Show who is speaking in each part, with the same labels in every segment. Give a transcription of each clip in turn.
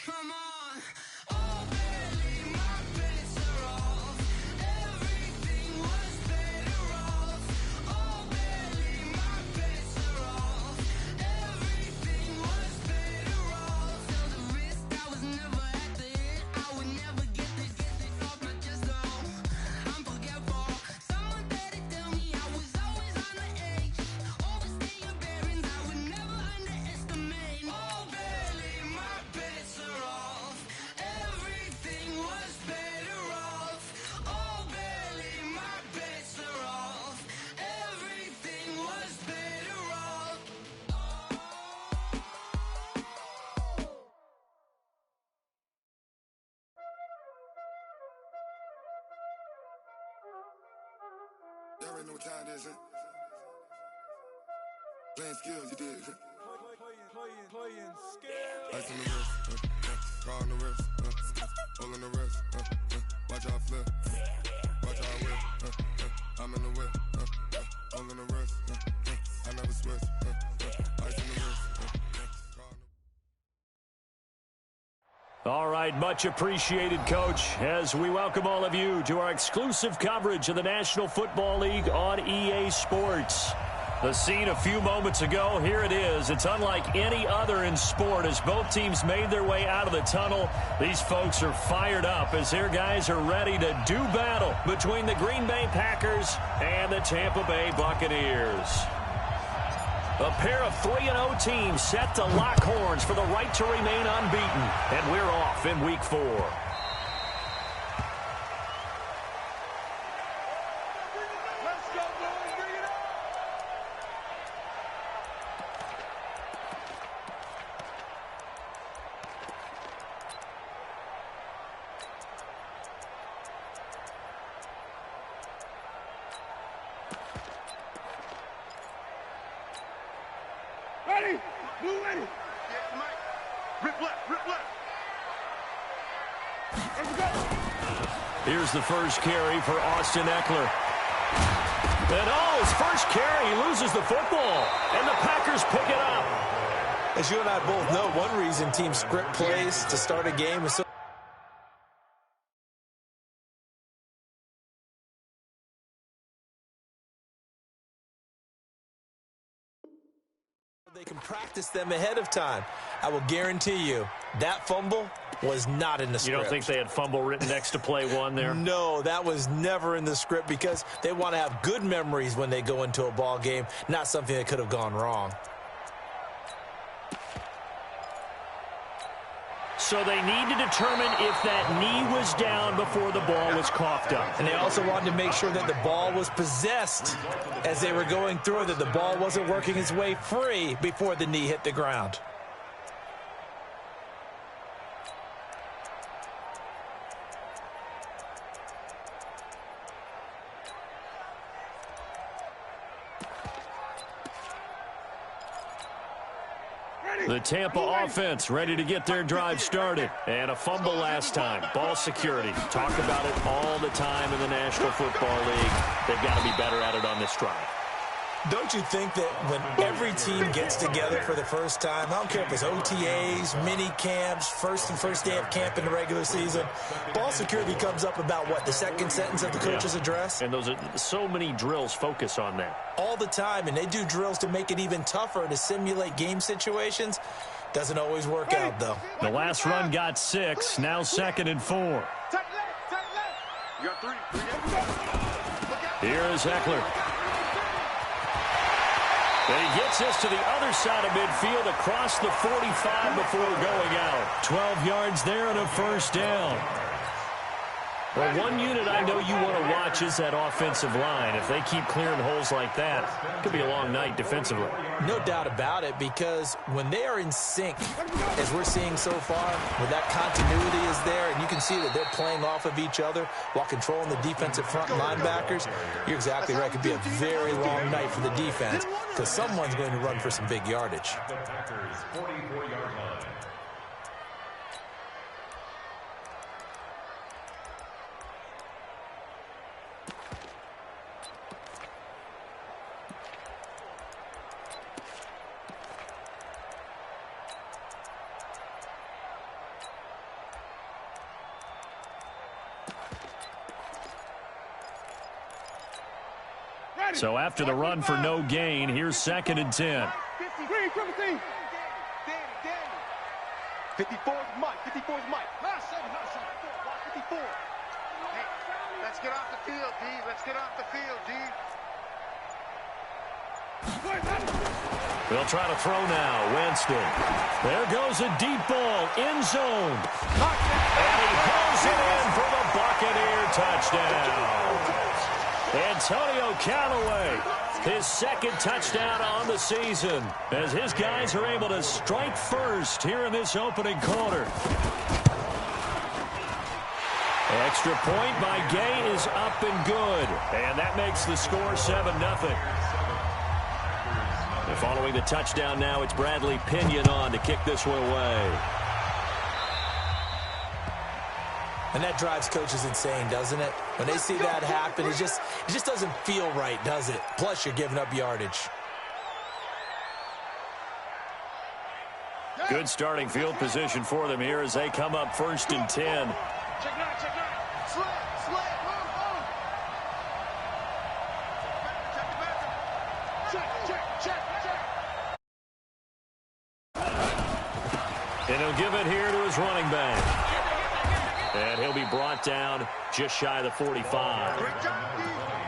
Speaker 1: Come on. Oh, barely, my bets are off. Everything was better off. Oh, barely, my bets are off. Everything was better off. Till the risk, I was never at the hit. I would never get this off my chest, though. I'm forgetful. Someone better tell me I was always on the edge. Overstay your bearings, I would never underestimate. Oh, barely, my bets are off. Everything was better off. Oh, barely, my bets are off. Everything was better off.
Speaker 2: Y'all already know what time it is, huh? Playing skills, you did.
Speaker 3: Playing skills.
Speaker 2: Ice on the wrist, car on the wrist, hole in the wrist, watch out flip, watch out whip, I'm in the whip, hole in the wrist, I never switch, ice on the wrist, car on the
Speaker 4: All right, much appreciated, Coach, as we welcome all of you to our exclusive coverage of the National Football League on EA Sports. The scene a few moments ago, here it is. It's unlike any other in sport as both teams made their way out of the tunnel. These folks are fired up as their guys are ready to do battle between the Green Bay Packers and the Tampa Bay Buccaneers. A pair of 3-0 teams set to lock horns for the right to remain unbeaten. And we're off in Week 4.
Speaker 3: Let's go, boys. Bring it up. Ready? Move ready. Yeah, Mike. Rip left, rip left. Let's go.
Speaker 4: Here's the first carry for Austin Eckler. And his first carry, he loses the football. And the Packers pick it up.
Speaker 5: As you and I both know, one reason teams script plays to start a game is so they can practice them ahead of time. I will guarantee you that fumble was not in the script.
Speaker 4: You don't think they had fumble written next to play one there?
Speaker 5: No, that was never in the script because they want to have good memories when they go into a ball game, not something that could have gone wrong.
Speaker 4: So they need to determine if that knee was down before the ball was coughed up.
Speaker 5: And they also wanted to make sure that the ball was possessed as they were going through, that the ball wasn't working its way free before the knee hit the ground.
Speaker 4: The Tampa offense ready to get their drive started. And a fumble last time. Ball security. Talk about it all the time in the National Football League. They've got to be better at it on this drive.
Speaker 5: Don't you think that when every team gets together for the first time, I don't care if it's OTAs, mini camps, first day of camp in the regular season, ball security comes up about, what, the second sentence of the coach's address?
Speaker 4: And those are so many drills focus on that.
Speaker 5: All the time, and they do drills to make it even tougher to simulate game situations. Doesn't always work out, though.
Speaker 4: The last run got 6, now 2nd and 4.
Speaker 3: Take left, take left. You got 3.
Speaker 4: Here is Eckler. And he gets this to the other side of midfield across the 45 before going out. 12 yards there and a first down. Well, one unit I know you want to watch is that offensive line. If they keep clearing holes like that, it could be a long night defensively.
Speaker 5: No doubt about it, because when they are in sync, as we're seeing so far, when that continuity is there, and you can see that they're playing off of each other while controlling the defensive front linebackers, you're exactly right. It could be a very long night for the defense, because someone's going to run for some big yardage.
Speaker 4: So after the run for no gain, here's 2nd and 10.
Speaker 3: 54's Mike. 54's Mike. 54. Hey, let's get off the field, D. Let's get off the field, D.
Speaker 4: They'll try to throw now. Winston. There goes a deep ball. End zone. And he pulls it in for the Buccaneer touchdown. Antonio Callaway, his 2nd touchdown on the season, as his guys are able to strike first here in this opening quarter. Extra point by Gay is up and good, and that makes the score 7-0. Following the touchdown now, it's Bradley Pinion on to kick this one away.
Speaker 5: And that drives coaches insane, doesn't it? When they see that happen, it just doesn't feel right, does it? Plus, you're giving up yardage.
Speaker 4: Good starting field position for them here as they come up 1st and 10.
Speaker 3: Check it out. Slip. Check.
Speaker 4: And he'll give it here to his running back. And he'll be brought down just shy of the 45.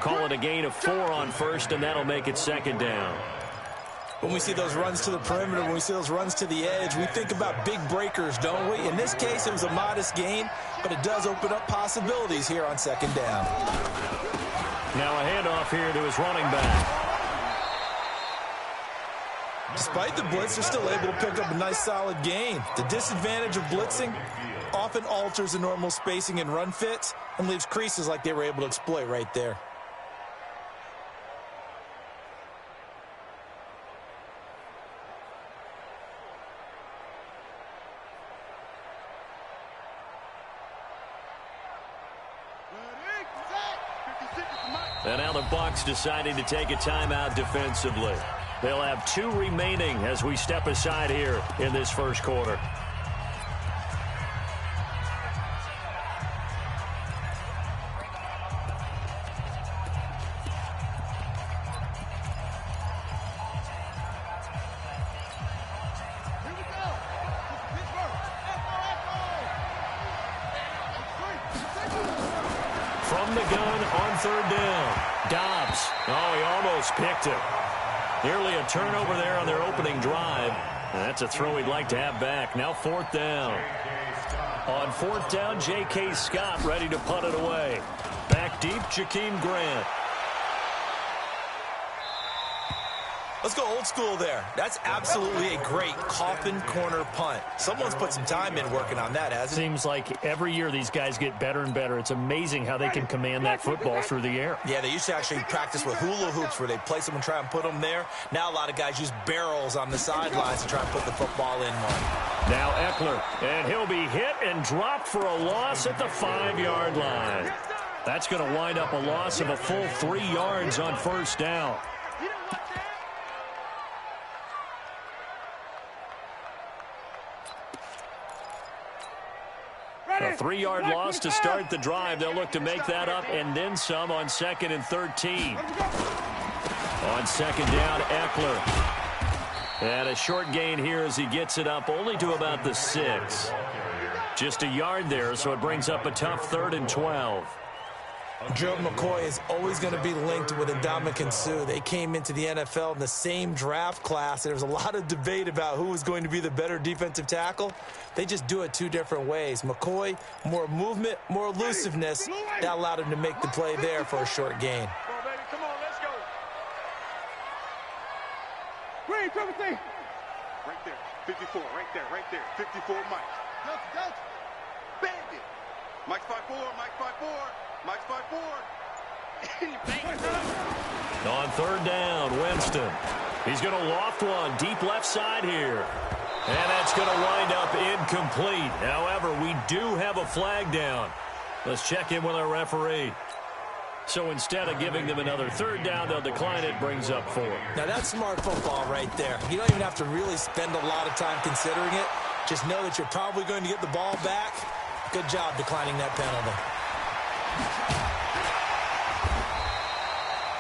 Speaker 4: Call it a gain of 4 on 1st, and that'll make it 2nd down.
Speaker 5: When we see those runs to the perimeter, when we see those runs to the edge, we think about big breakers, don't we? In this case, it was a modest gain, but it does open up possibilities here on 2nd down.
Speaker 4: Now a handoff here to his running back.
Speaker 5: Despite the blitz, they're still able to pick up a nice solid gain. The disadvantage of blitzing often alters the normal spacing and run fits and leaves creases like they were able to exploit right there.
Speaker 4: And now the Bucs deciding to take a timeout defensively. They'll have 2 remaining as we step aside here in this first quarter. From the gun on 3rd down. Dobbs. Oh, he almost picked it. Nearly a turnover there on their opening drive. And that's a throw he'd like to have back. Now 4th down. On 4th down, J.K. Scott ready to punt it away. Back deep, Jakeem Grant.
Speaker 5: Let's go old school there. That's absolutely a great coffin corner punt. Someone's put some time in working on that, hasn't it?
Speaker 4: Seems like every year these guys get better and better. It's amazing how they can command that football through the air.
Speaker 5: Yeah, they used to actually practice with hula hoops where they place them and try and put them there. Now a lot of guys use barrels on the sidelines to try and put the football in one.
Speaker 4: Now Eckler, and he'll be hit and dropped for a loss at the 5-yard line. That's going to wind up a loss of a full 3 yards on 1st down. A 3-yard loss to start the drive. They'll look to make that up and then some on 2nd and 13. On 2nd down, Eckler. And a short gain here as he gets it up only to about the 6. Just a yard there, so it brings up a tough 3rd and 12.
Speaker 5: Gerald McCoy is always going to be linked with Ndamukong Suh. They came into the NFL in the same draft class. There was a lot of debate about who was going to be the better defensive tackle. They just do it 2 different ways. McCoy, more movement, more elusiveness. That allowed him to make the play there for a short gain.
Speaker 3: Come on, baby. Come on, let's go. Green, triple T. Right there. 54, right there. 54, Mike. Delta. Bandit. Mike's 5'4", Mike's 5'4". Mike's 5'4".
Speaker 4: On 3rd down, Winston. He's going to loft one deep left side here. And that's going to wind up incomplete. However, we do have a flag down. Let's check in with our referee. So instead of giving them another 3rd down, they'll decline it, brings up 4.
Speaker 5: Now that's smart football right there. You don't even have to really spend a lot of time considering it. Just know that you're probably going to get the ball back. Good job declining that penalty.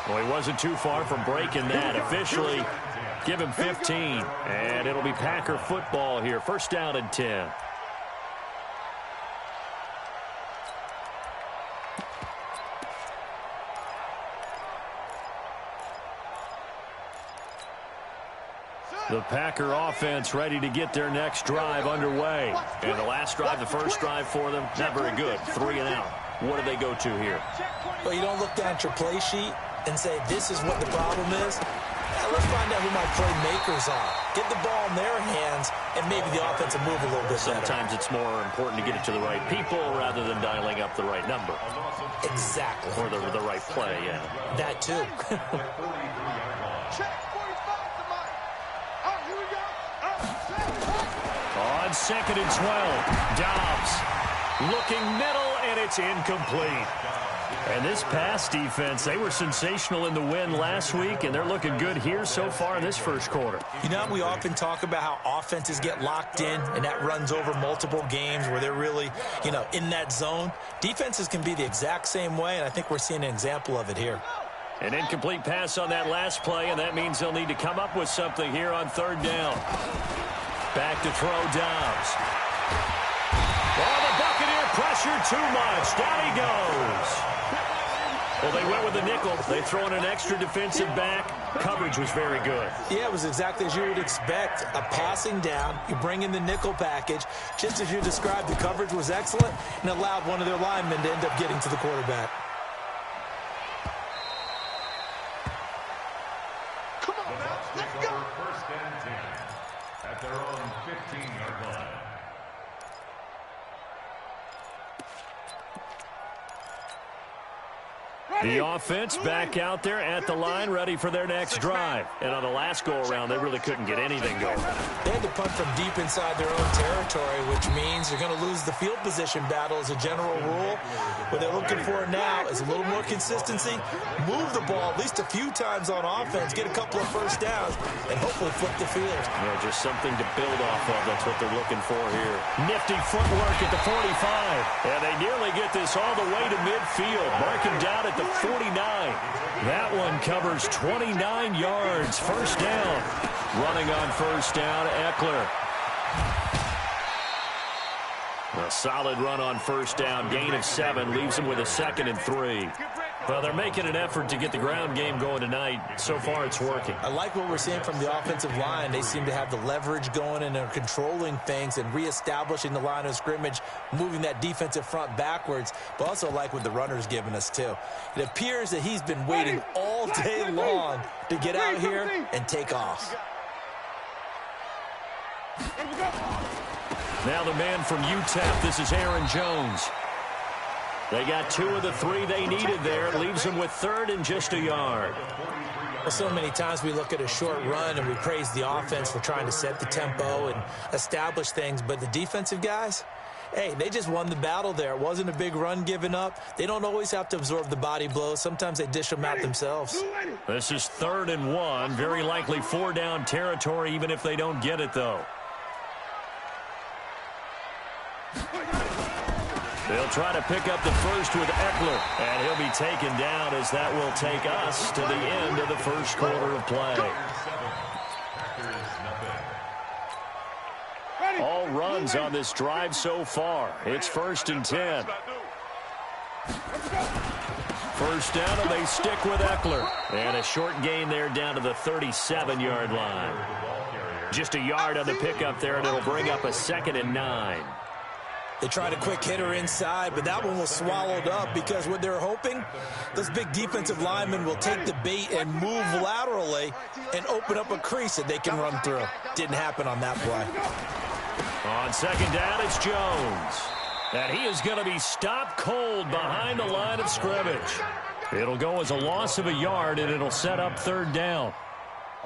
Speaker 4: Well, he wasn't too far from breaking that. Officially, give him 15. And it'll be Packer football here. First down and 10. The Packer offense ready to get their next drive underway. And the last drive, the first drive for them, not very good. 3 and out. What do they go to here?
Speaker 5: Well, you don't look down at your play sheet and say, this is what the problem is. Let's find out who my playmakers are. Get the ball in their hands, and maybe the offense will move a little bit better.
Speaker 4: Sometimes it's more important to get it to the right people rather than dialing up the right number.
Speaker 5: Exactly.
Speaker 4: Or the right play, yeah.
Speaker 5: That too.
Speaker 4: On 2nd and 12, Dobbs looking middle, and it's incomplete. And this pass defense, they were sensational in the win last week, and they're looking good here so far in this first quarter.
Speaker 5: You know, we often talk about how offenses get locked in, and that runs over multiple games where they're really, in that zone. Defenses can be the exact same way, and I think we're seeing an example of it here.
Speaker 4: An incomplete pass on that last play, and that means they'll need to come up with something here on 3rd down. Back to throw, Dobbs. Oh, the Buccaneer pressure too much. Down he goes. Well, they went with the nickel. They throw in an extra defensive back. Coverage was very good.
Speaker 5: Yeah, it was exactly as you would expect. A passing down. You bring in the nickel package. Just as you described, the coverage was excellent and allowed one of their linemen to end up getting to the quarterback.
Speaker 3: Come on now, let's go.
Speaker 6: First and 10 at their own 15-yard line.
Speaker 4: The offense back out there at the line, ready for their next drive. And on the last go-around, they really couldn't get anything going.
Speaker 5: They had to punt from deep inside their own territory, which means you're going to lose the field position battle as a general rule. What they're looking for now is a little more consistency, move the ball at least a few times on offense, get a couple of first downs, and hopefully flip the field.
Speaker 4: Yeah, just something to build off of. That's what they're looking for here. Nifty footwork at the 45. And they nearly get this all the way to midfield. Mark him down at the 49. That one covers 29 yards. First down. Running on first down, Eckler. A solid run on first down. Gain of 7 leaves him with a 2nd and 3. Well, they're making an effort to get the ground game going tonight. So far, it's working.
Speaker 5: I like what we're seeing from the offensive line. They seem to have the leverage going and are controlling things and reestablishing the line of scrimmage, moving that defensive front backwards. But also like what the runner's giving us, too. It appears that he's been waiting all day long to get out here and take off.
Speaker 4: Now the man from UTEP, this is Aaron Jones. They got 2 of the 3 they needed there. It leaves them with 3rd and just a yard.
Speaker 5: Well, so many times we look at a short run and we praise the offense for trying to set the tempo and establish things. But the defensive guys, hey, they just won the battle there. It wasn't a big run given up. They don't always have to absorb the body blows. Sometimes they dish them out themselves.
Speaker 4: This is 3rd and 1. Very likely 4-down territory, even if they don't get it, though. They'll try to pick up the first with Eckler, and he'll be taken down as that will take us to the end of the first quarter of play. All runs on this drive so far. It's 1st and 10. First down, and they stick with Eckler. And a short gain there down to the 37-yard line. Just a yard on the pickup there, and it'll bring up a 2nd and 9.
Speaker 5: They tried a quick hitter inside, but that one was swallowed up because what they're hoping, those big defensive linemen will take the bait and move laterally and open up a crease that they can run through. Didn't happen on that play.
Speaker 4: On 2nd down, it's Jones. And he is going to be stopped cold behind the line of scrimmage. It'll go as a loss of a yard, and it'll set up 3rd down.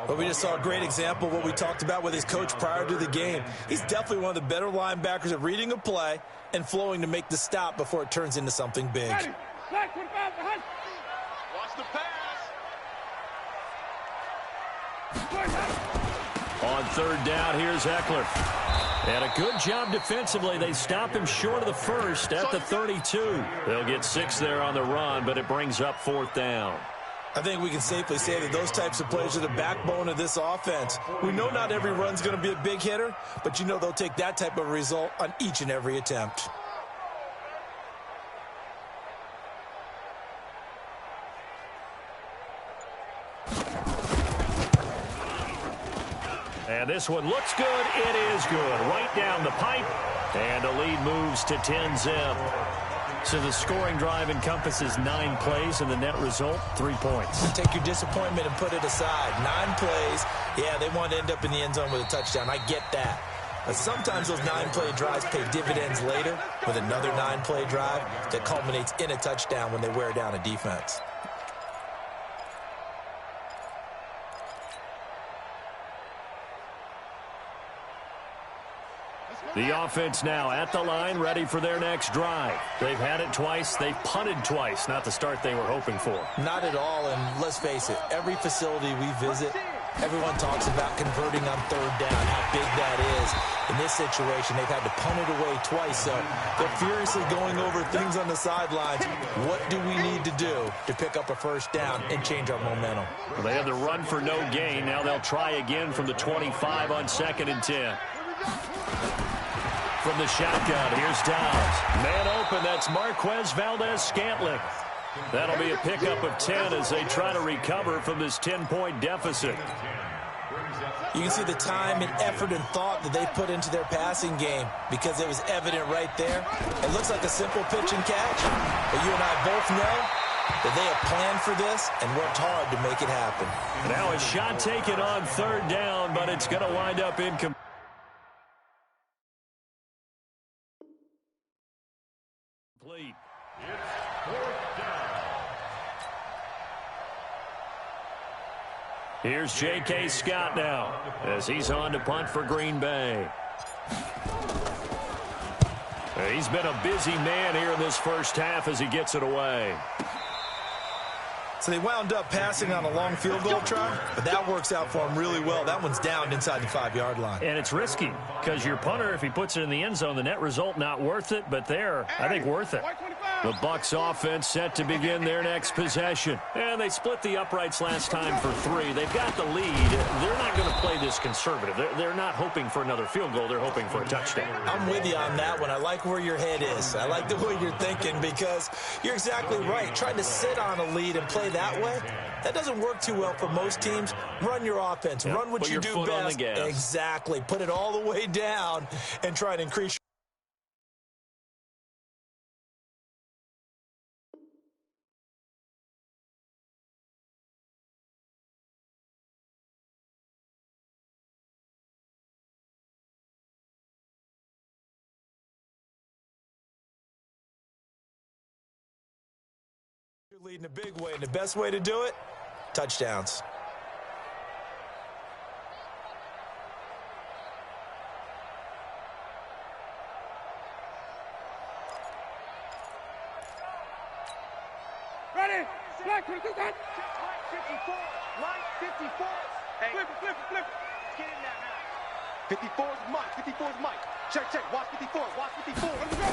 Speaker 5: But we just saw a great example of what we talked about with his coach prior to the game. He's definitely one of the better linebackers at reading a play and flowing to make the stop before it turns into something big.
Speaker 3: Watch the pass.
Speaker 4: On 3rd down, here's Eckler. And a good job defensively. They stop him short of the first at the 32. They'll get 6 there on the run, but it brings up 4th down.
Speaker 5: I think we can safely say that those types of plays are the backbone of this offense. We know not every run's going to be a big hitter, but you know they'll take that type of result on each and every attempt.
Speaker 4: And this one looks good. It is good. Right down the pipe. And the lead moves to 10-zip. So the scoring drive encompasses 9 plays, and the net result, 3 points.
Speaker 5: Take your disappointment and put it aside. 9 plays. Yeah, they want to end up in the end zone with a touchdown. I get that. But sometimes those 9-play drives pay dividends later with another 9-play drive that culminates in a touchdown when they wear down a defense.
Speaker 4: The offense now at the line, ready for their next drive. They've had it twice. They've punted twice. Not the start they were hoping for.
Speaker 5: Not at all, and let's face it, every facility we visit, everyone talks about converting on third down, how big that is. In this situation, they've had to punt it away twice, so they're furiously going over things on the sidelines. What do we need to do to pick up a first down and change our momentum?
Speaker 4: Well, they had the run for no gain. Now they'll try again from the 25 on 2nd and 10. From the shotgun, here's Downs. Man open, that's Marquez Valdez-Scantling. That'll be a pickup of 10 as they try to recover from this 10-point deficit.
Speaker 5: You can see the time and effort and thought that they put into their passing game because it was evident right there. It looks like a simple pitch and catch, but you and I both know that they have planned for this and worked hard to make it happen.
Speaker 4: Now a shot taken on 3rd down, but it's going to wind up incomplete. Here's J.K. Scott now as he's on to punt for Green Bay. He's been a busy man here in this first half as he gets it away.
Speaker 5: So they wound up passing on a long field goal try, but that works out for him really well. That one's down inside the 5-yard line.
Speaker 4: And it's risky because your punter, if he puts it in the end zone, the net result not worth it, but there, I think worth it. The Bucs offense set to begin their next possession. And they split the uprights last time for 3. They've got the lead. They're not going to play this conservative. They're not hoping for another field goal. They're hoping for a touchdown.
Speaker 5: I'm with you on that one. I like where your head is. I like the way you're thinking because you're exactly right. Trying to sit on a lead and play that way, that doesn't work too well for most teams. Run your offense. Run what you do best. Exactly. Put it all the way down and try to increase. Leading a big way, and the best way to do it, touchdowns.
Speaker 3: Ready? Black, 52, cut. 54, Mike, 54. Hey. Flip. Get in there now. 54 is Mike, 54 is Mike. Check, watch 54, watch 54. Let me go.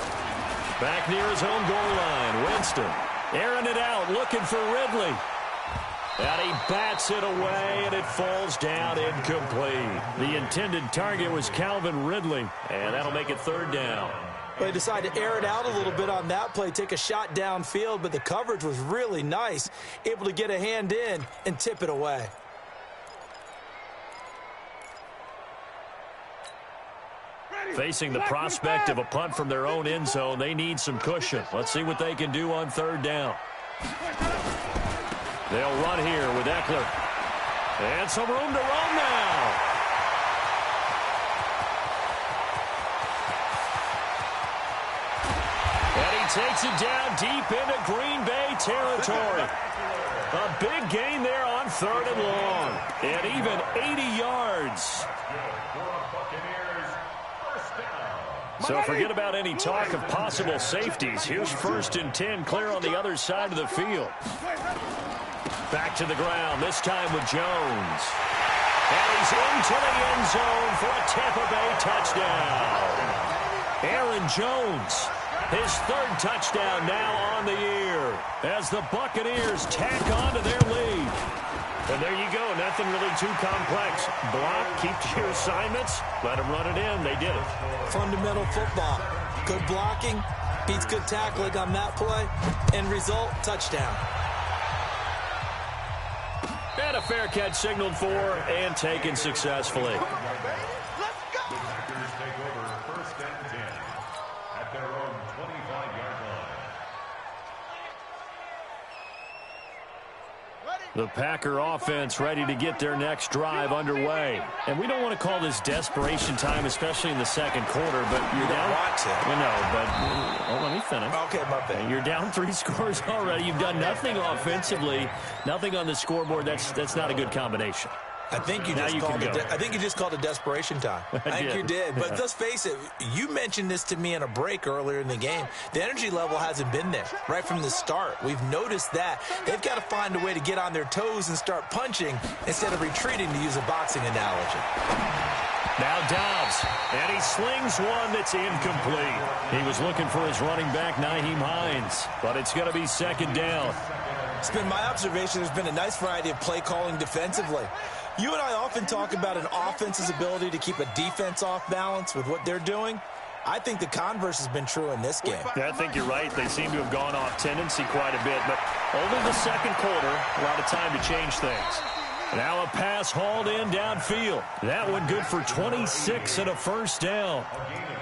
Speaker 4: Back near his own goal line, Winston. Airing it out, looking for Ridley. And he bats it away, and it falls down incomplete. The intended target was Calvin Ridley, and that'll make it 3rd down.
Speaker 5: They decided to air it out a little bit on that play, take a shot downfield, but the coverage was really nice, able to get a hand in and tip it away.
Speaker 4: Facing the prospect of a punt from their own end zone, they need some cushion. Let's see what they can do on 3rd down. They'll run here with Eckler. And some room to run now. And he takes it down deep into Green Bay territory. A big gain there on 3rd and long. And even 80 yards. So forget about any talk of possible safeties. Here's 1st and 10, clear on the other side of the field. Back to the ground, this time with Jones. And he's into the end zone for a Tampa Bay touchdown. Aaron Jones His third touchdown now on the year as the Buccaneers tack on to their lead. And there you go. Nothing really too complex. Block, keep to your assignments, let them run it in. They did it.
Speaker 5: Fundamental football. Good blocking, beats good tackling on that play. End result, touchdown.
Speaker 4: And a fair catch signaled for and taken successfully.
Speaker 6: Packers take over 1st and 10 at their own 25-yard line.
Speaker 4: The Packer offense ready to get their next drive underway. And we don't want to call this desperation time, especially in the second quarter, but you're down.
Speaker 5: Want to.
Speaker 4: Well, no, but let me finish.
Speaker 5: Okay, my bad.
Speaker 4: You're down 3 scores already. You've done nothing offensively, nothing on the scoreboard. That's not a good combination.
Speaker 5: I think you just called it desperation time. I think you did. But let's face it, you mentioned this to me in a break earlier in the game. The energy level hasn't been there right from the start. We've noticed that. They've got to find a way to get on their toes and start punching instead of retreating, to use a boxing analogy.
Speaker 4: Now Dobbs, and he slings one that's incomplete. He was looking for his running back, Nyheim Hines, but it's going to be second down.
Speaker 5: It's been my observation there's been a nice variety of play calling defensively. You and I often talk about an offense's ability to keep a defense off balance with what they're doing. I think the converse has been true in this game.
Speaker 4: Yeah, I think you're right. They seem to have gone off tendency quite a bit, but over the second quarter, a lot of time to change things. Now a pass hauled in downfield. That one good for 26 and a first down.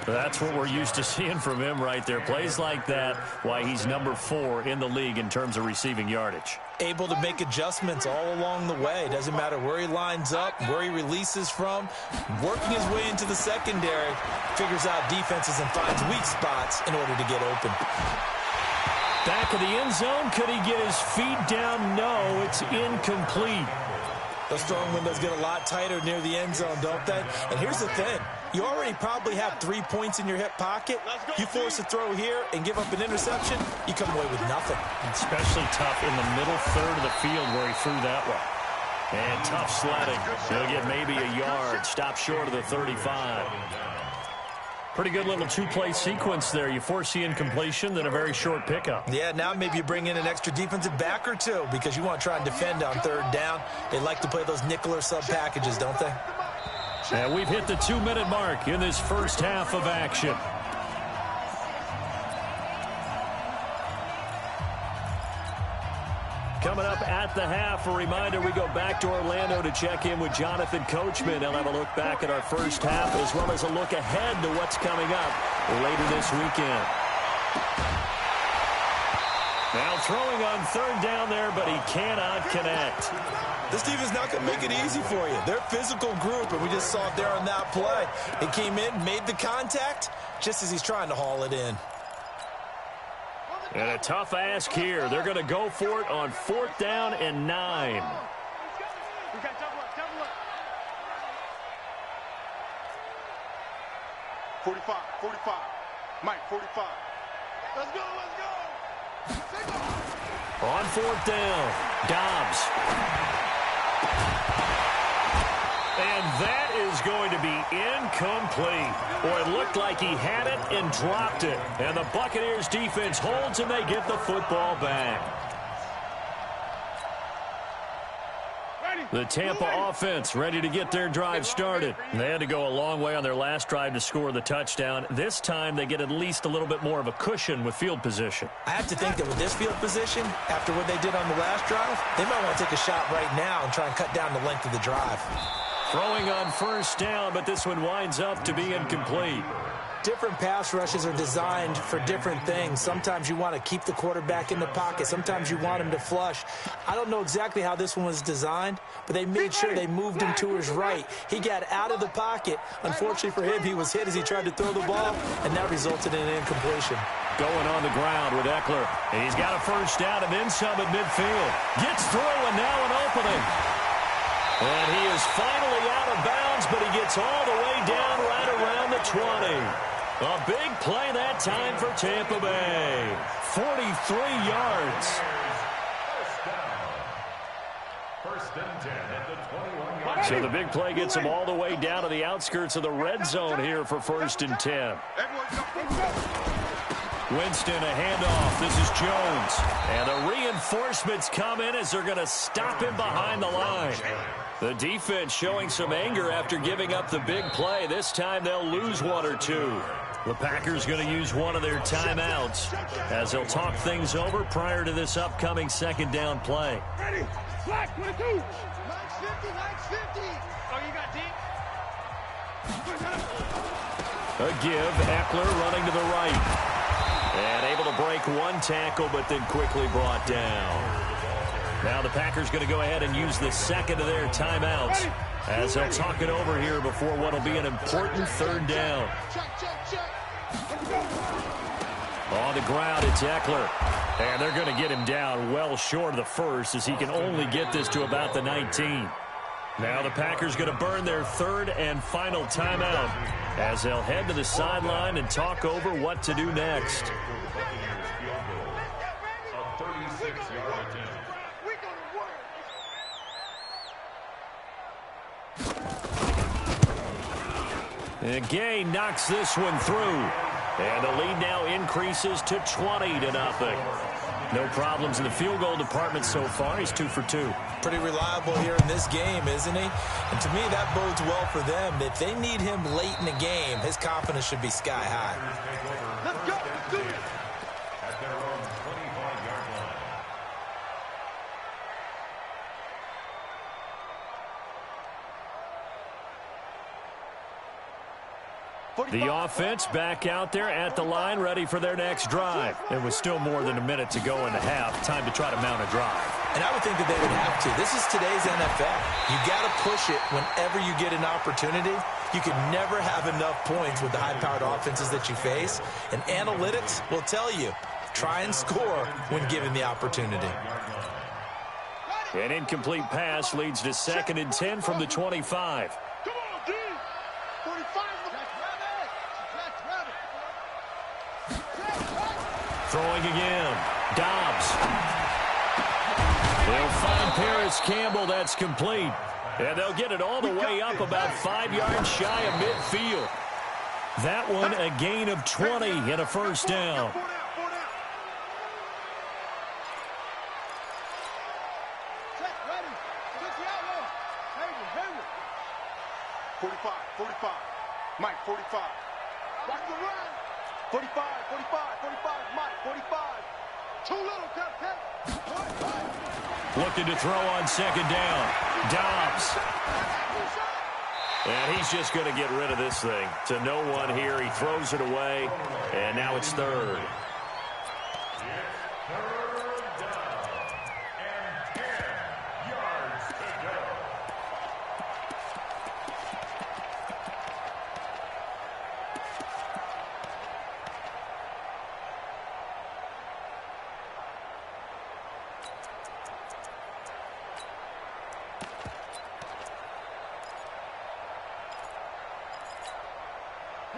Speaker 4: That's what we're used to seeing from him right there. Plays like that, why he's number 4 in the league in terms of receiving yardage.
Speaker 5: Able to make adjustments all along the way. Doesn't matter where he lines up, where he releases from. Working his way into the secondary, figures out defenses and finds weak spots in order to get open.
Speaker 4: Back of the end zone. Could he get his feet down? No, it's incomplete.
Speaker 5: Those throwing windows get a lot tighter near the end zone, don't they? And here's the thing. You already probably have 3 points in your hip pocket. You force a throw here and give up an interception, you come away with nothing.
Speaker 4: Especially tough in the middle third of the field where he threw that one. And tough sledding. He'll get maybe a yard. Stop short of the 35. Pretty good little 2-play sequence there. You force the incompletion, then a very short pickup.
Speaker 5: Yeah, now maybe you bring in an extra defensive back or two because you want to try and defend on third down. They like to play those nickel or sub packages, don't they?
Speaker 4: And we've hit the 2-minute mark in this first half of action. Coming up at the half, a reminder, we go back to Orlando to check in with Jonathan Coachman. He'll have a look back at our first half as well as a look ahead to what's coming up later this weekend. Now throwing on third down there, but he cannot connect.
Speaker 5: This team is not going to make it easy for you. They're a physical group, and we just saw it there on that play. He came in, made the contact, just as he's trying to haul it in.
Speaker 4: And a tough ask here. They're going to go for it on 4th down and 9.
Speaker 3: We got double up. 45. Mike, 45. Let's go.
Speaker 4: On 4th down, Dobbs. And that is going to be incomplete. Boy, it looked like he had it and dropped it. And the Buccaneers defense holds and they get the football back. The Tampa offense ready to get their drive started. They had to go a long way on their last drive to score the touchdown. This time they get at least a little bit more of a cushion with field position.
Speaker 5: I have to think that with this field position, after what they did on the last drive, they might want to take a shot right now and try and cut down the length of the drive.
Speaker 4: Throwing on first down, but this one winds up to be incomplete.
Speaker 5: Different pass rushes are designed for different things. Sometimes you want to keep the quarterback in the pocket. Sometimes you want him to flush. I don't know exactly how this one was designed, but they made sure they moved him to his right. He got out of the pocket. Unfortunately for him, he was hit as he tried to throw the ball, and that resulted in an incompletion.
Speaker 4: Going on the ground with Eckler. He's got a first down and then some at midfield. Gets through and now an opening. And he is finally out of bounds, but he gets all the way down right around the 20. A big play that time for Tampa Bay. 43 yards.
Speaker 6: First and 10 at the 21-yard.
Speaker 4: So the big play gets him all the way down to the outskirts of the red zone here for 1st and 10. Winston, a handoff. This is Jones. And the reinforcements come in as they're going to stop him behind the line. The defense showing some anger after giving up the big play. This time they'll lose one or two. The Packers going to use one of their timeouts as they'll talk things over prior to this upcoming second down play.
Speaker 3: Ready? Slack, 22. Max 50. Oh, you got deep?
Speaker 4: A give. Eckler running to the right. And able to break one tackle, but then quickly brought down. Now the Packers going to go ahead and use the second of their timeouts as they'll talk it over here before what will be an important third down. On the ground, it's Eckler. And they're going to get him down well short of the first as he can only get this to about the 19. Now the Packers going to burn their third and final timeout as they'll head to the sideline and talk over what to do next.
Speaker 6: A 36-yard attempt.
Speaker 4: And Gay knocks this one through. And the lead now increases to 20-0. No problems in the field goal department so far. He's 2 for 2.
Speaker 5: Pretty reliable here in this game, isn't he? And to me, that bodes well for them. If they need him late in the game, his confidence should be sky high.
Speaker 3: Let's go. Let's do it.
Speaker 6: At their own 25-yard line.
Speaker 4: The offense back out there at the line, ready for their next drive. It was still more than a minute to go in the half. Time to try to mount a drive.
Speaker 5: And I would think that they would have to. This is today's NFL. You got to push it whenever you get an opportunity. You can never have enough points with the high-powered offenses that you face. And analytics will tell you, try and score when given the opportunity.
Speaker 4: An incomplete pass leads to 2nd and 10 from the 25.
Speaker 3: Come on, D. 45.
Speaker 4: Throwing again. Dobbs. They'll find Paris Campbell. That's complete. And they'll get it all the way up about 5 yards shy of midfield. That one a gain of 20 and a first down.
Speaker 3: 45. Mike, 45. Watch the run. 45, Mike, 45. Too little, Captain.
Speaker 4: Looking to throw on second down. Dobbs. And he's just going to get rid of this thing. To no one here. He throws it away. And now it's third.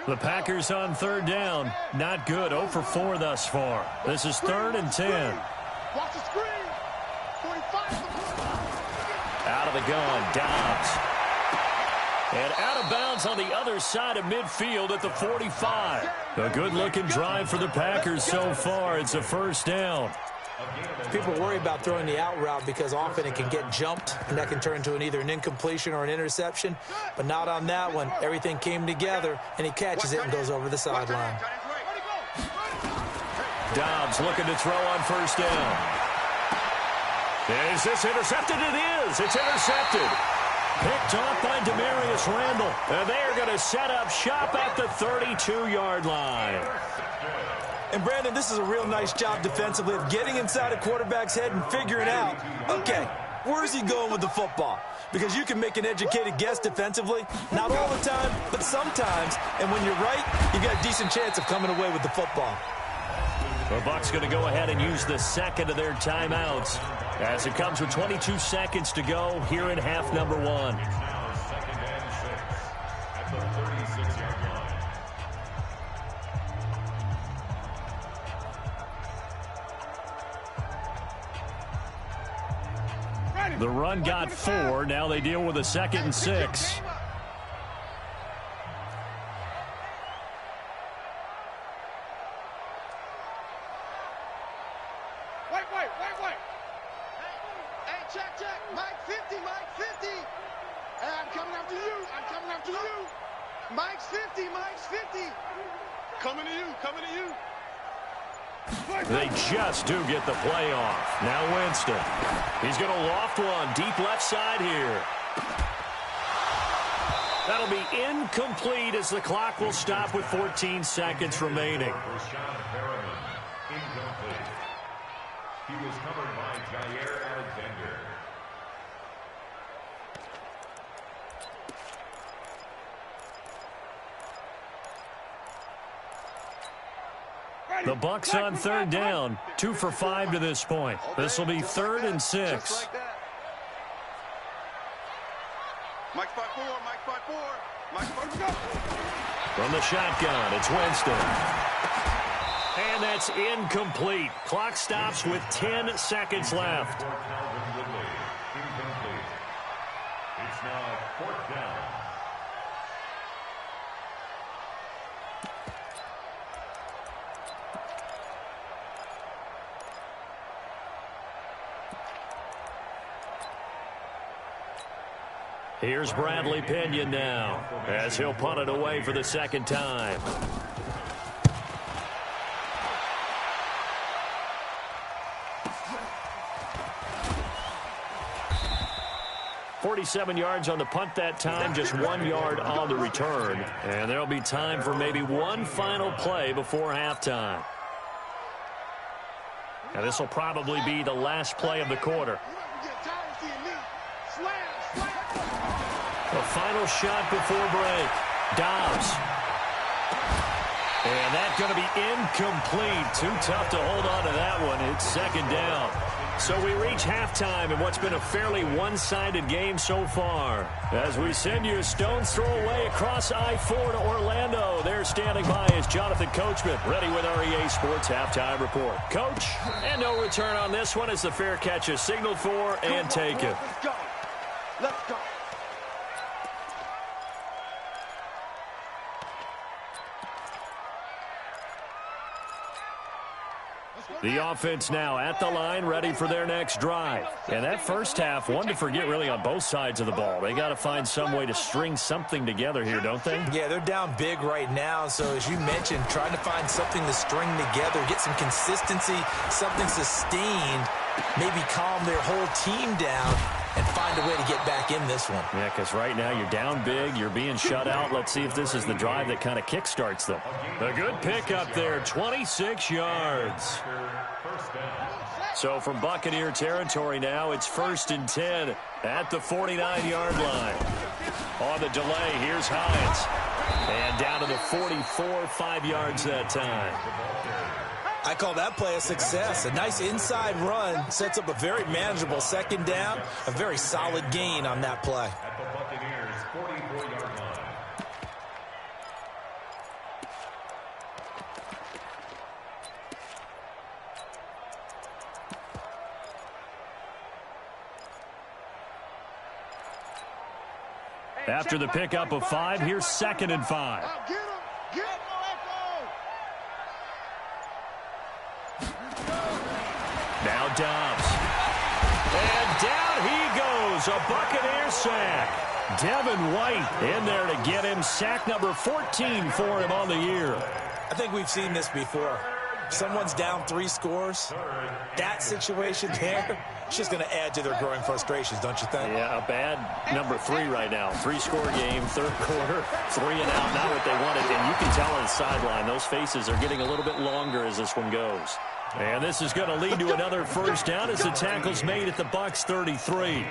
Speaker 4: The Packers on third down. Not good. 0 for 4 thus far. This is 3rd and 10.
Speaker 3: Watch the screen. 45.
Speaker 4: Out of the gun, Dobbs. And out of bounds on the other side of midfield at the 45. A good-looking drive for the Packers so far. It's a first down.
Speaker 5: People worry about throwing the out route because often it can get jumped, and that can turn into either an incompletion or an interception. But not on that one. Everything came together, and he catches it and goes over the sideline.
Speaker 4: Dobbs looking to throw on first down. Is this intercepted? It is. It's intercepted. Picked off by Demarius Randall. And they are going to set up shop at the 32-yard line.
Speaker 5: And, Brandon, this is a real nice job defensively of getting inside a quarterback's head and figuring out, okay, where's he going with the football? Because you can make an educated guess defensively, not all the time, but sometimes. And when you're right, you got a decent chance of coming away with the football.
Speaker 4: The Bucs going to go ahead and use the second of their timeouts as it comes with 22 seconds to go here in half number 1.
Speaker 6: Now 2nd and 6 at the 36-yard line.
Speaker 4: The run got 4. Now they deal with a 2nd and 6.
Speaker 3: Wait. Hey, check. Mike 50. Hey, I'm coming after you. Mike's 50. Coming to you.
Speaker 4: They just do get the play off. Now Winston. He's going to loft one deep left side here. That'll be incomplete as the clock will stop with 14 seconds remaining.
Speaker 6: Incomplete. He was covered by Jair Alexander.
Speaker 4: The Bucs on third down, 2 for 5 to this point. This will be 3rd and 6.
Speaker 3: Just like that. Mike's 5-4.
Speaker 4: From the shotgun, it's Winston. And that's incomplete. Clock stops with 10 seconds left.
Speaker 6: Incomplete. It's now 4th down.
Speaker 4: Here's Bradley Pinion now, as he'll punt it away for the second time. "47 yards on the punt that time, just 1 yard on the return. And there'll be time for maybe one final play before halftime. Now this will probably be the last play of the quarter. The final shot before break. Dobbs. And that's going to be incomplete. Too tough to hold on to that one. It's second down. So we reach halftime in what's been a fairly one-sided game so far. As we send you a stone's throw away across I-4 to Orlando. There standing by is Jonathan Coachman, ready with our EA Sports Halftime Report. Coach, and no return on this one as the fair catch is signaled for and taken.
Speaker 3: Let's go.
Speaker 4: The offense now at the line, ready for their next drive. And that first half, one to forget really on both sides of the ball. They got to find some way to string something together here, don't they?
Speaker 5: Yeah, they're down big right now. So as you mentioned, trying to find something to string together, get some consistency, something sustained, maybe calm their whole team down and find a way to get back in this one.
Speaker 4: Yeah, because right now you're down big, you're being shut out. Let's see if this is the drive that kind of kickstarts them. A good pick up there, 26 yards. So from Buccaneer territory now, it's 1st and 10 at the 49-yard line. On the delay, here's Hines. And down to the 44, 5 yards that time.
Speaker 5: I call that play a success. A nice inside run sets up a very manageable second down, a very solid gain on that play.
Speaker 6: At the Buccaneers' 44-yard line.
Speaker 4: After the pickup of 5, here's 2nd and 5.
Speaker 3: Get him.
Speaker 4: Now Dobbs. And down he goes. A Buccaneer sack. Devin White in there to get him. Sack number 14 for him on the year.
Speaker 5: I think we've seen this before. Someone's down 3 scores. That situation there, it's just going to add to their growing frustrations, don't you think?
Speaker 4: Yeah, a bad number 3 right now. 3-score game, third quarter, 3 and out, not what they wanted. And you can tell on the sideline, those faces are getting a little bit longer as this one goes. And this is going to lead to another first down as the tackle's made at the Bucs 33.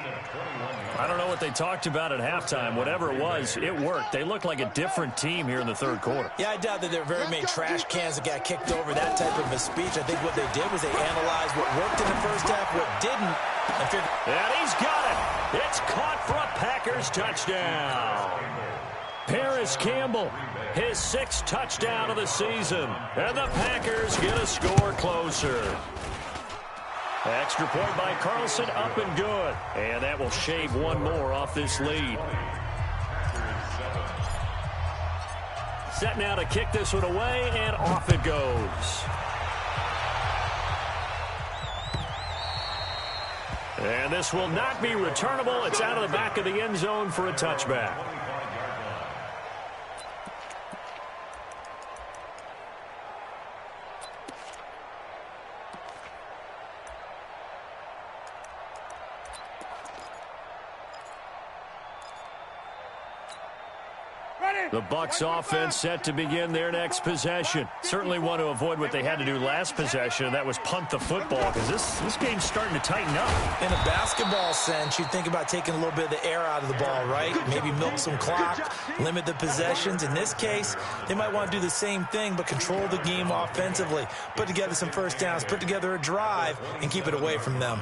Speaker 4: I don't know what they talked about at halftime. Whatever it was, it worked. They look like a different team here in the third quarter.
Speaker 5: Yeah, I doubt that there are very many trash cans that got kicked over, that type of a speech. I think what they did was they analyzed what worked in the first half, what didn't.
Speaker 4: And he's got it. It's caught for a Packers touchdown. Paris Campbell, his 6th touchdown of the season. And the Packers get a score closer. Extra point by Carlson, up and good. And that will shave one more off this lead. Set now to kick this one away, and off it goes. And this will not be returnable. It's out of the back of the end zone for a touchback. The Bucs offense set to begin their next possession. Certainly want to avoid what they had to do last possession, and that was punt the football, because this game's starting to tighten up.
Speaker 5: In a basketball sense, you think about taking a little bit of the air out of the ball, right? Maybe milk some clock, limit the possessions. In this case, they might want to do the same thing, but control the game offensively. Put together some first downs, put together a drive, and keep it away from them.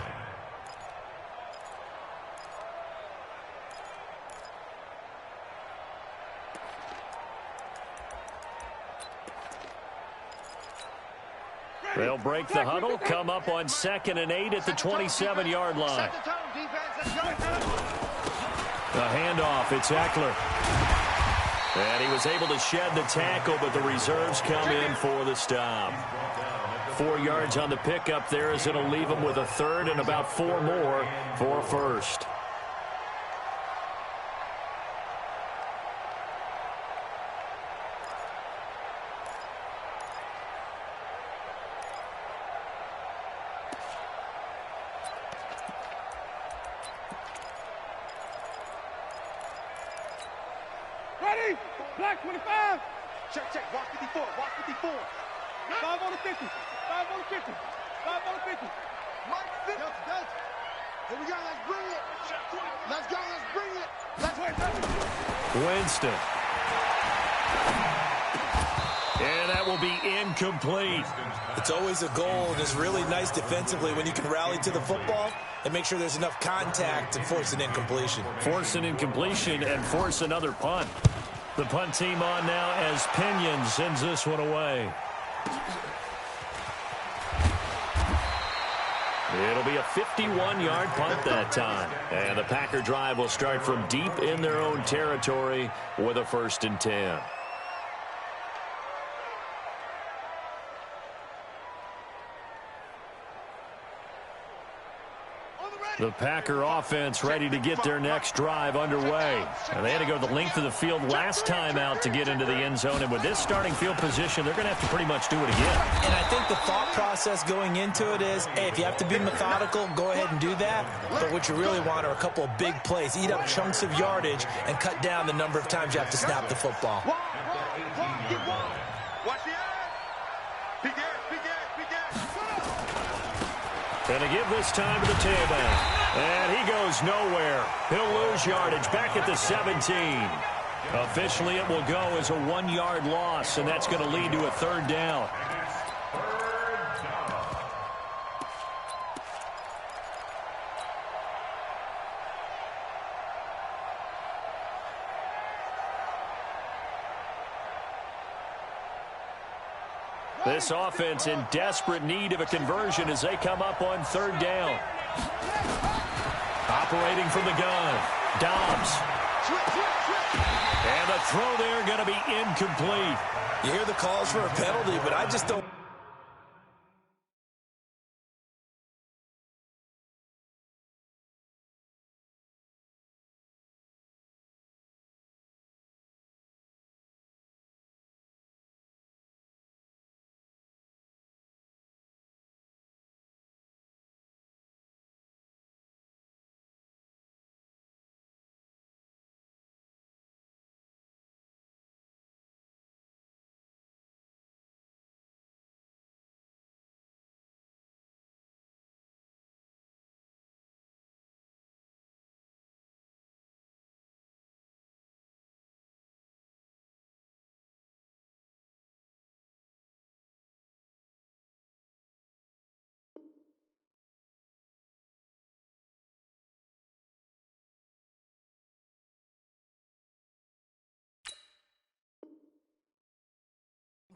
Speaker 4: They'll break the huddle, come up on 2nd and 8 at the 27-yard line. The handoff, it's Eckler. And he was able to shed the tackle, but the reserves come in for the stop. 4 yards on the pickup there as it'll leave him with a third and about 4 more for a first.
Speaker 3: Ready? Black 25. Check, check. Watch 54. Watch 54. 5 on the 50. 5 on the 50. 5 on the 50. Mike 50. Delta. Here we go. Let's bring it. Let's go. Let's bring it. Let's wait.
Speaker 4: Winston. And that will be incomplete.
Speaker 5: It's always a goal, and it's really nice defensively when you can rally to the football and make sure there's enough contact to force an incompletion.
Speaker 4: Force an incompletion and force another punt. The punt team on now as Pinion sends this one away. It'll be a 51-yard punt that time. And the Packer drive will start from deep in their own territory with a 1st and 10. The Packer offense ready to get their next drive underway. And they had to go the length of the field last time out to get into the end zone. And with this starting field position, they're going to have to pretty much do it again.
Speaker 5: And I think the thought process going into it is, hey, if you have to be methodical, go ahead and do that. But what you really want are a couple of big plays. Eat up chunks of yardage and cut down the number of times you have to snap the football.
Speaker 3: Watch the eye. Big ass, big ass, big ass.
Speaker 4: Going to give this time to the tailback. And he goes nowhere. He'll lose yardage back at the 17. Officially, it will go as a 1-yard loss, and that's going to lead to a 3rd down. This offense in desperate need of a conversion as they come up on 3rd down. Operating from the gun, Dobbs. And the throw there going to be incomplete.
Speaker 5: You hear the calls for a penalty, but I just don't.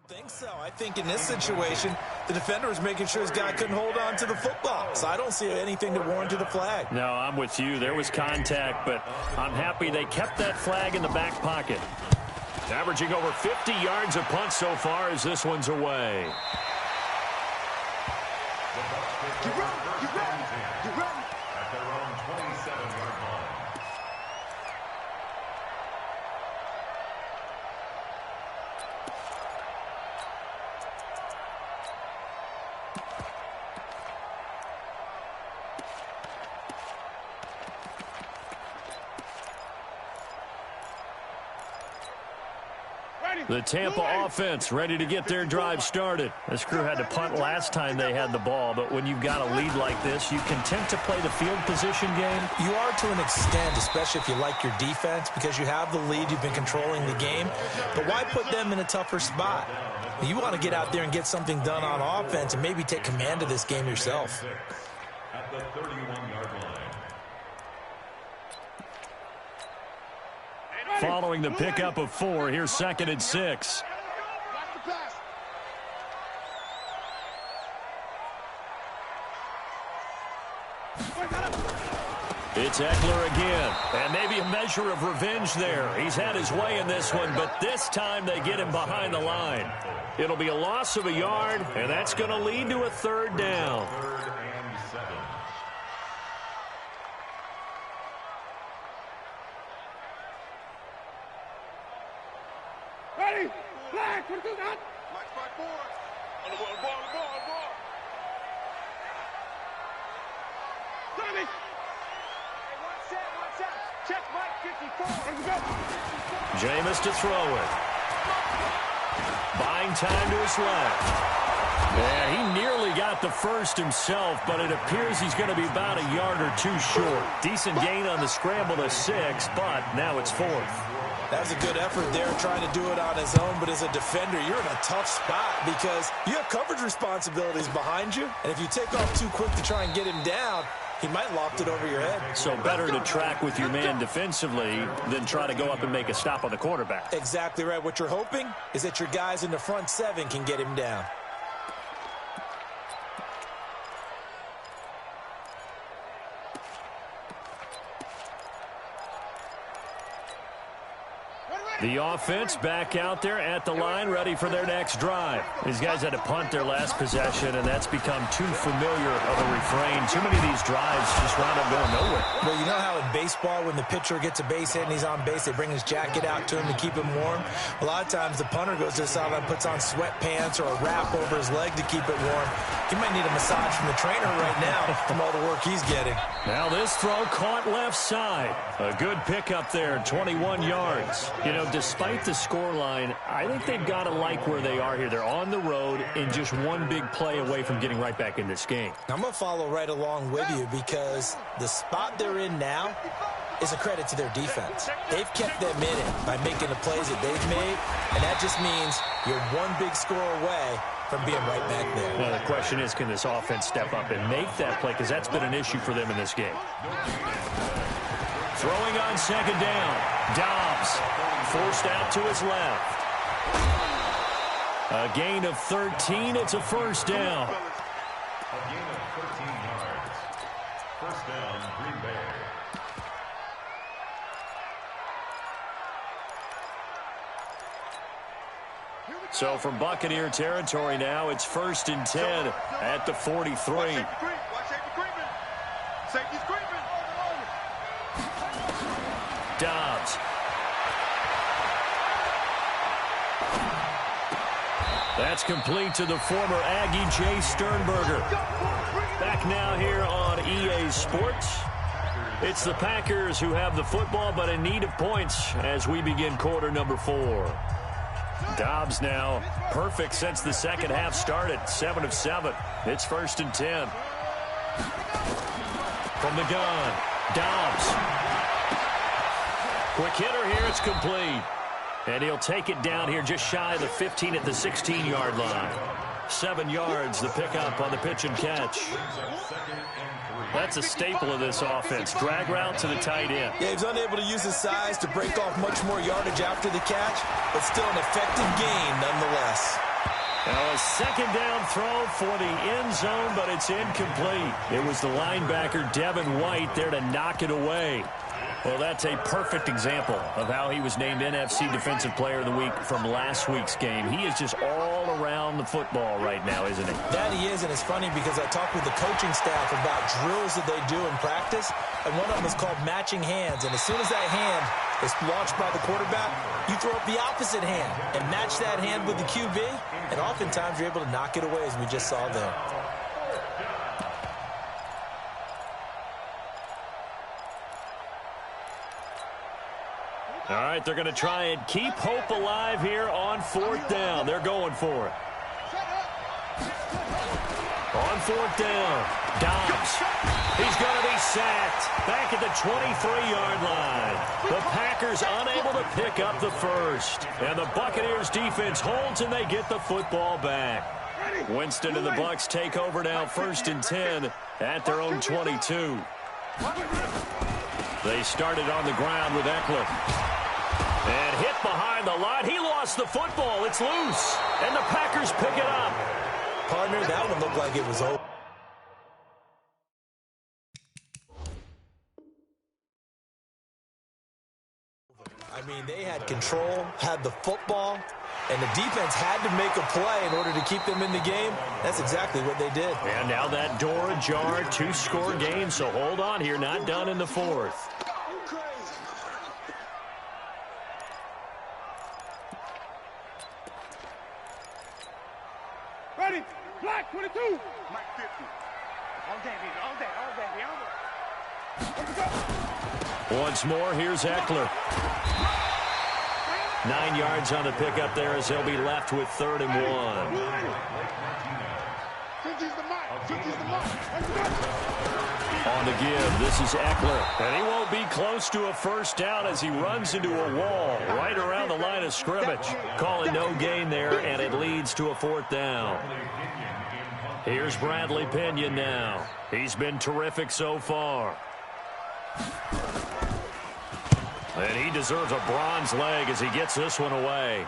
Speaker 5: I think so. I think in this situation, the defender was making sure his guy couldn't hold on to the football. So I don't see anything to warrant the flag.
Speaker 4: No, I'm with you. There was contact, but I'm happy they kept that flag in the back pocket. Averaging over 50 yards of punt so far as this one's away.
Speaker 3: Get ready, get ready, get ready.
Speaker 6: at their own 27-yard line.
Speaker 4: The Tampa offense ready to get their drive started. This crew had to punt last time they had the ball, but when you've got a lead like this, you content to play the field position game?
Speaker 5: You are to an extent, especially if you like your defense, because you have the lead, you've been controlling the game. But why put them in a tougher spot? You want to get out there and get something done on offense and maybe take command of this game yourself.
Speaker 6: At the 31-yard line.
Speaker 4: Following the pickup of 4, here's 2nd and 6. It's Eckler again, and maybe a measure of revenge there. He's had his way in this one, but this time they get him behind the line. It'll be a loss of a yard, and that's going to lead to a 3rd down.
Speaker 6: 3rd and 7.
Speaker 3: Ready? Flag, what is that? Mike's 5-4. On the ball, on the ball, on the ball, on the ball. Tommy! Hey, one set. Check Mike 54.
Speaker 4: Jameis to throw it. Buying time to his left. Yeah, he nearly got the first himself, but it appears he's going to be about a yard or 2 short. Decent gain on the scramble to 6, but now it's 4th.
Speaker 5: That was a good effort there, trying to do it on his own, but as a defender, you're in a tough spot because you have coverage responsibilities behind you, and if you take off too quick to try and get him down, he might loft it over your head.
Speaker 4: So better to track with your man defensively than try to go up and make a stop on the quarterback.
Speaker 5: Exactly right. What you're hoping is that your guys in the front 7 can get him down.
Speaker 4: The offense back out there at the line, ready for their next drive. These guys had to punt their last possession, and that's become too familiar of a refrain. Too many of these drives just wound up going nowhere.
Speaker 5: Well, you know how in baseball, when the pitcher gets a base hit and he's on base, they bring his jacket out to him to keep him warm? A lot of times the punter goes to the sideline, puts on sweatpants or a wrap over his leg to keep it warm. He might need a massage from the trainer right now from all the work he's getting.
Speaker 4: Now this throw caught left side. A good pickup there, 21 yards. You know, despite the scoreline, I think they've got to like where they are here. They're on the road and just one big play away from getting right back in this game.
Speaker 5: I'm going to follow right along with you because the spot they're in now is a credit to their defense. They've kept them in it by making the plays that they've made, and that just means you're one big score away from being right back there.
Speaker 4: Well, the question is, can this offense step up and make that play? Because that's been an issue for them in this game. Throwing on 2nd down. Dobbs forced out to his left. A gain of 13. It's a 1st down.
Speaker 6: A gain of 13 yards. 1st down, Green Bay.
Speaker 4: So from Buccaneer territory now, it's 1st and 10 at the 43.
Speaker 3: Watch safety creeping. Safety's creeping.
Speaker 4: Dobbs. That's complete to the former Aggie Jay Sternberger. Back now here on EA Sports. It's the Packers who have the football, but in need of points as we begin quarter number 4. Dobbs now perfect since the second half started. 7 of 7. It's 1st and 10. From the gun, Dobbs. Quick hitter here. It's complete. And he'll take it down here just shy of the 15 at the 16-yard line. 7 yards, the pickup on the pitch and catch. That's a staple of this offense. Drag route to the tight end.
Speaker 5: Yeah, he's unable to use his size to break off much more yardage after the catch, but still an effective gain nonetheless.
Speaker 4: Now a 2nd down throw for the end zone, but it's incomplete. It was the linebacker, Devin White, there to knock it away. Well, that's a perfect example of how he was named NFC Defensive Player of the Week from last week's game. He is just all around the football right now, isn't he?
Speaker 5: That he is, and it's funny because I talked with the coaching staff about drills that they do in practice, and one of them is called matching hands. And as soon as that hand is launched by the quarterback, you throw up the opposite hand and match that hand with the QB, and oftentimes you're able to knock it away, as we just saw there.
Speaker 4: All right, they're going to try and keep hope alive here on 4th down. They're going for it. On 4th down, Dobbs. He's going to be sacked back at the 23-yard line. The Packers unable to pick up the first. And the Buccaneers defense holds and they get the football back. Winston and the Bucs take over now 1st and 10 at their own 22. They started on the ground with Eckler. And hit behind the line. He lost the football. It's loose. And the Packers pick it up.
Speaker 5: Partner, that one looked like it was over. I mean, they had control, had the football, and the defense had to make a play in order to keep them in the game. That's exactly what they did.
Speaker 4: And now that door ajar, 2-score game, so hold on here. Not done in the 4th.
Speaker 3: Ready, black 22. Mike 50. All day,
Speaker 4: Once more, here's Eckler. 9 yards on the pickup there as he'll be left with 3rd and 1.
Speaker 3: 50's the mark. 50's the mark.
Speaker 4: On the give, this is Eckler. And he won't be close to a 1st down as he runs into a wall right around the line of scrimmage. Calling no gain there, and it leads to a 4th down. Here's Bradley Pinion now. He's been terrific so far. And he deserves a bronze leg as he gets this one away.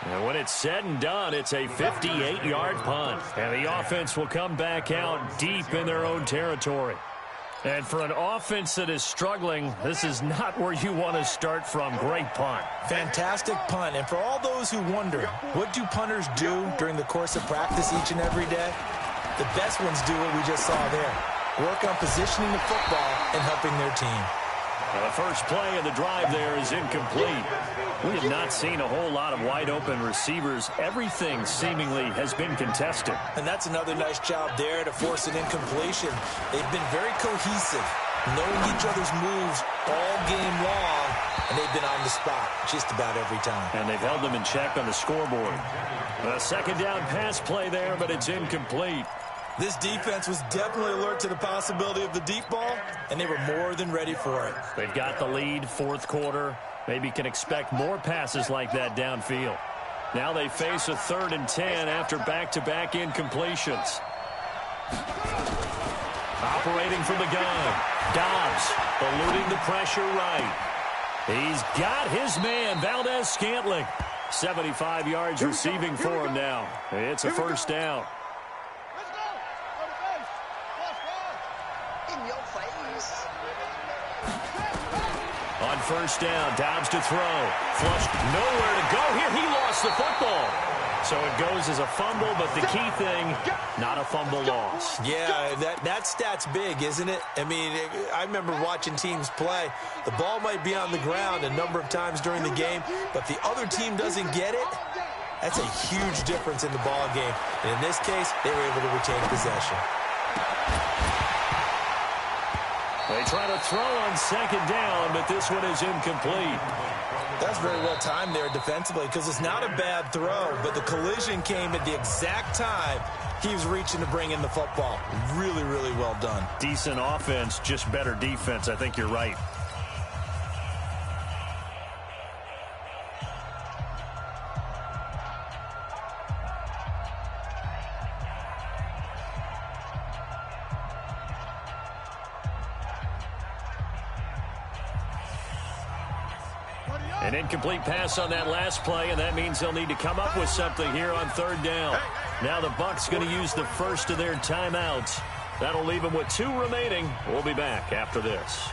Speaker 4: And when it's said and done, it's a 58-yard punt. And the offense will come back out deep in their own territory. And for an offense that is struggling, this is not where you want to start from. Great punt.
Speaker 5: Fantastic punt. And for all those who wonder, what do punters do during the course of practice each and every day? The best ones do what we just saw there. Work on positioning the football and helping their team.
Speaker 4: Well, the first play of the drive there is incomplete. We have not seen a whole lot of wide-open receivers. Everything seemingly has been contested.
Speaker 5: And that's another nice job there to force an incompletion. They've been very cohesive, knowing each other's moves all game long, and they've been on the spot just about every time.
Speaker 4: And they've held them in check on the scoreboard. A 2nd down pass play there, but it's incomplete.
Speaker 5: This defense was definitely alert to the possibility of the deep ball, and they were more than ready for it.
Speaker 4: They've got the lead, 4th quarter. Maybe can expect more passes like that downfield. Now they face a 3rd and 10 after back-to-back incompletions. Operating from the gun. Dobbs eluding the pressure right. He's got his man, Valdez-Scantling. 75 yards receiving for him now. It's a 1st down. On 1st down, Dobbs to throw. Flush, nowhere to go here. He lost the football. So it goes as a fumble, but the key thing, not a fumble loss.
Speaker 5: Yeah, that stat's big, isn't it? I mean, I remember watching teams play. The ball might be on the ground a number of times during the game, but the other team doesn't get it. That's a huge difference in the ball game. And in this case, they were able to retain possession.
Speaker 4: They try to throw on 2nd down, but this one is incomplete.
Speaker 5: That's very well timed there defensively because it's not a bad throw, but the collision came at the exact time he was reaching to bring in the football. Really, really well done.
Speaker 4: Decent offense, just better defense. I think you're right. An incomplete pass on that last play, and that means they'll need to come up with something here on third down. Now the Bucs going to use the first of their timeouts. That'll leave them with 2 remaining. We'll be back after this.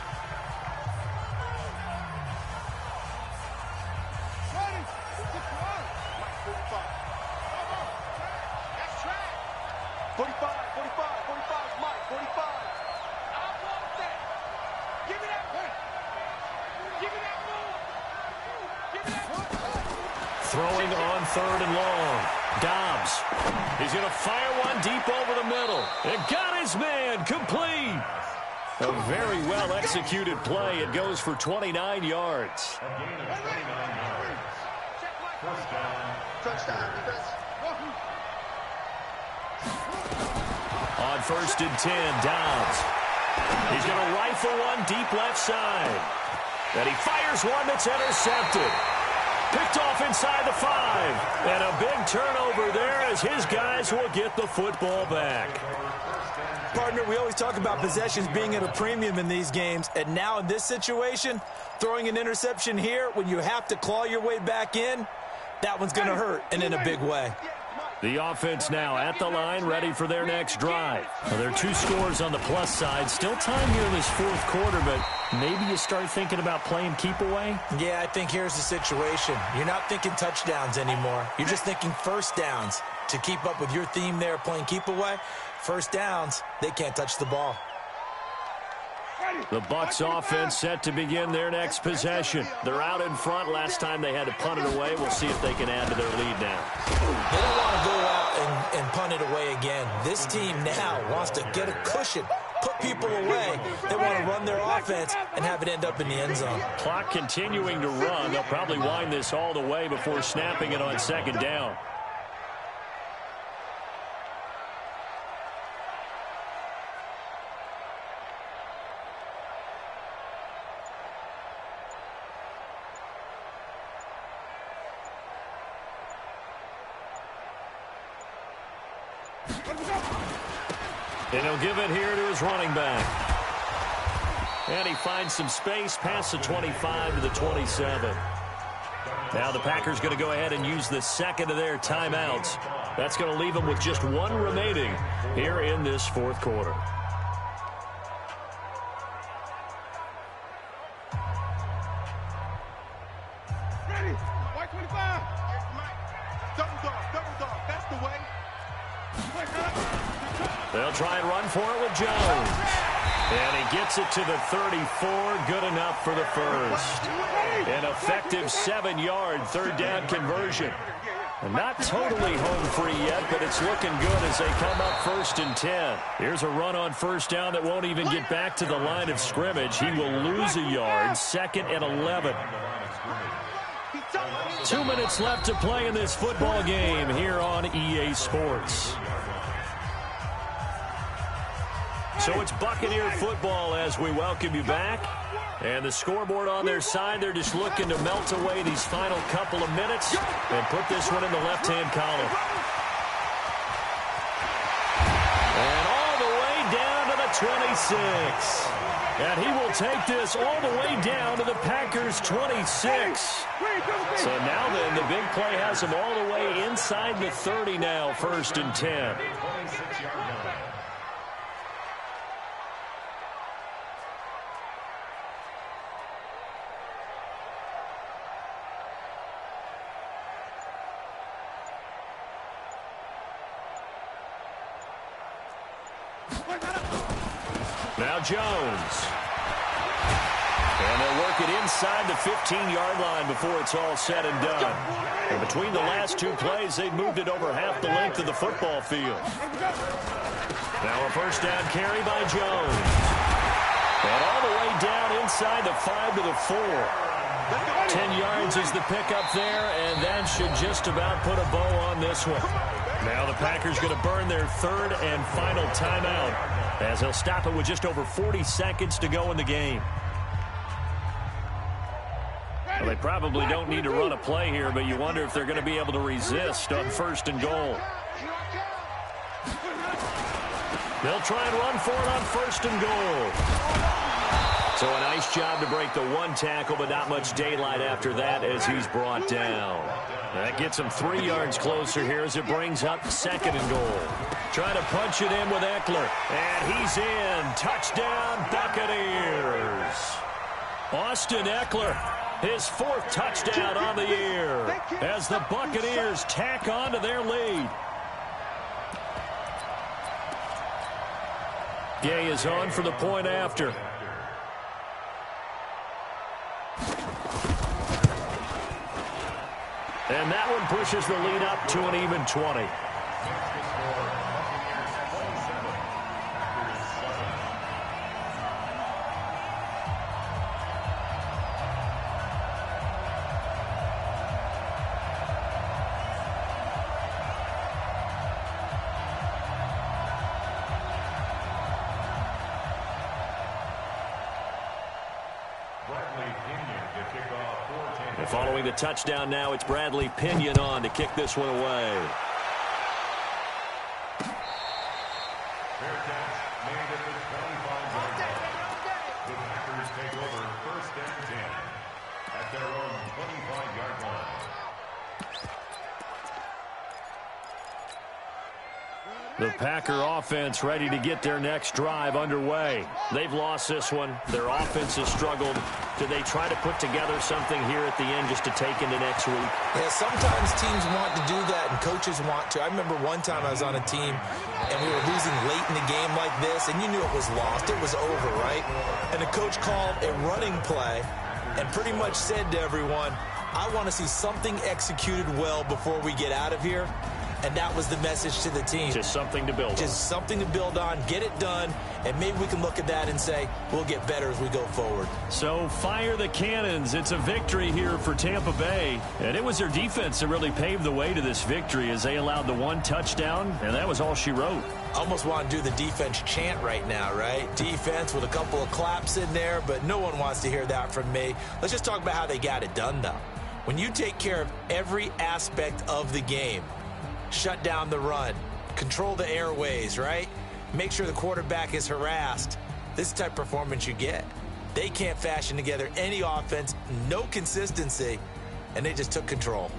Speaker 4: Throwing on third and long. Dobbs. He's going to fire one deep over the middle. It got his man complete. A very well-executed play. It goes for 29 yards.
Speaker 6: A gain of 29 yards. First down.
Speaker 3: Touchdown.
Speaker 4: On first and 10, Dobbs. He's going to rifle one deep left side. And he fires one that's intercepted. Picked off inside the 5. And a big turnover there as his guys will get the football back.
Speaker 5: Partner, we always talk about possessions being at a premium in these games. And now in this situation, throwing an interception here when you have to claw your way back in, that one's going to hurt, and in a big way.
Speaker 4: The offense now at the line, ready for their next drive. Well, there are 2 scores on the plus side. Still time here in this fourth quarter, but maybe you start thinking about playing keep away?
Speaker 5: Yeah, I think here's the situation. You're not thinking touchdowns anymore. You're just thinking first downs. To keep up with your theme there, playing keep away, first downs, they can't touch the ball.
Speaker 4: The Bucs offense set to begin their next possession. They're out in front. Last time they had to punt it away. We'll see if they can add to their lead now.
Speaker 5: They don't want to go out and punt it away again. This team now wants to get a cushion, put people away. They want to run their offense and have it end up in the end zone.
Speaker 4: Clock continuing to run. They'll probably wind this all the way before snapping it on second down. And he'll give it here to his running back. And he finds some space past the 25 to the 27. Now the Packers going to go ahead and use the second of their timeouts. That's going to leave them with just 1 remaining here in this fourth quarter.
Speaker 3: Ready. White 25. Double dog. That's the way.
Speaker 4: They'll try and run for it with Jones. And he gets it to the 34. Good enough for the first. An effective 7-yard third down conversion. And not totally home free yet, but it's looking good as they come up first and 10. Here's a run on first down that won't even get back to the line of scrimmage. He will lose a yard. 2nd and 11. 2 minutes left to play in this football game here on EA Sports. So it's Buccaneer football as we welcome you back. And the scoreboard on their side, they're just looking to melt away these final couple of minutes and put this one in the left-hand column. And all the way down to the 26. And he will take this all the way down to the Packers' 26. So now then, the big play has him all the way inside the 30 now, 1st and 10. Now Jones. And they'll work it inside the 15-yard line before it's all said and done. And between the last 2 plays, they've moved it over half the length of the football field. Now a first down carry by Jones. And all the way down inside the 5 to the 4. 10 yards is the pickup there, and that should just about put a bow on this one. Now the Packers going to burn their 3rd and final timeout as they'll stop it with just over 40 seconds to go in the game. Well, they probably don't need to run a play here, but you wonder if they're going to be able to resist on 1st and goal. They'll try and run for it on 1st and goal. So a nice job to break the one tackle, but not much daylight after that as he's brought down. That gets him 3 yards closer here as it brings up 2nd and goal. Trying to punch it in with Eckler. And he's in. Touchdown, Buccaneers. Austin Eckler, his 4th touchdown on the year as the Buccaneers tack on to their lead. Gay is on for the point after. And that one pushes the lead up to an even 20. And following the touchdown now, it's Bradley Pinion on to kick this one away.
Speaker 6: Fair catch made at the 25-yard line. The Packers take over 1st and 10 at their own 25-yard line.
Speaker 4: The Packer offense ready to get their next drive underway. They've lost this one. Their offense has struggled. Do they try to put together something here at the end just to take into next week?
Speaker 5: Yeah, sometimes teams want to do that and coaches want to. I remember one time I was on a team and we were losing late in the game like this, and you knew it was lost. It was over, right? And the coach called a running play and pretty much said to everyone, I want to see something executed well before we get out of here. And that was the message to the team.
Speaker 4: Just something to build on.
Speaker 5: Just something to build on, get it done, and maybe we can look at that and say, we'll get better as we go forward.
Speaker 4: So fire the cannons. It's a victory here for Tampa Bay. And it was their defense that really paved the way to this victory as they allowed the 1 touchdown, and that was all she wrote.
Speaker 5: Almost want to do the defense chant right now, right? Defense with a couple of claps in there, but no one wants to hear that from me. Let's just talk about how they got it done, though. When you take care of every aspect of the game, shut down the run, control the airways, right? Make sure the quarterback is harassed. This is the type of performance you get. They can't fashion together any offense, no consistency, and they just took control.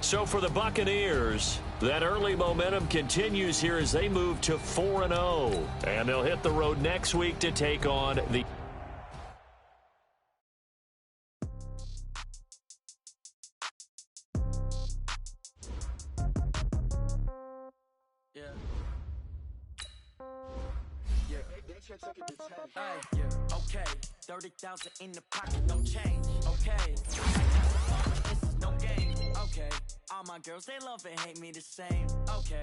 Speaker 4: So for the Buccaneers, that early momentum continues here as they move to 4-0. And they'll hit the road next week to take on the...
Speaker 1: Hey, okay, 30,000 in the pocket, no change. Okay, this is no game. Okay, all my girls, they love and hate me the same. Okay.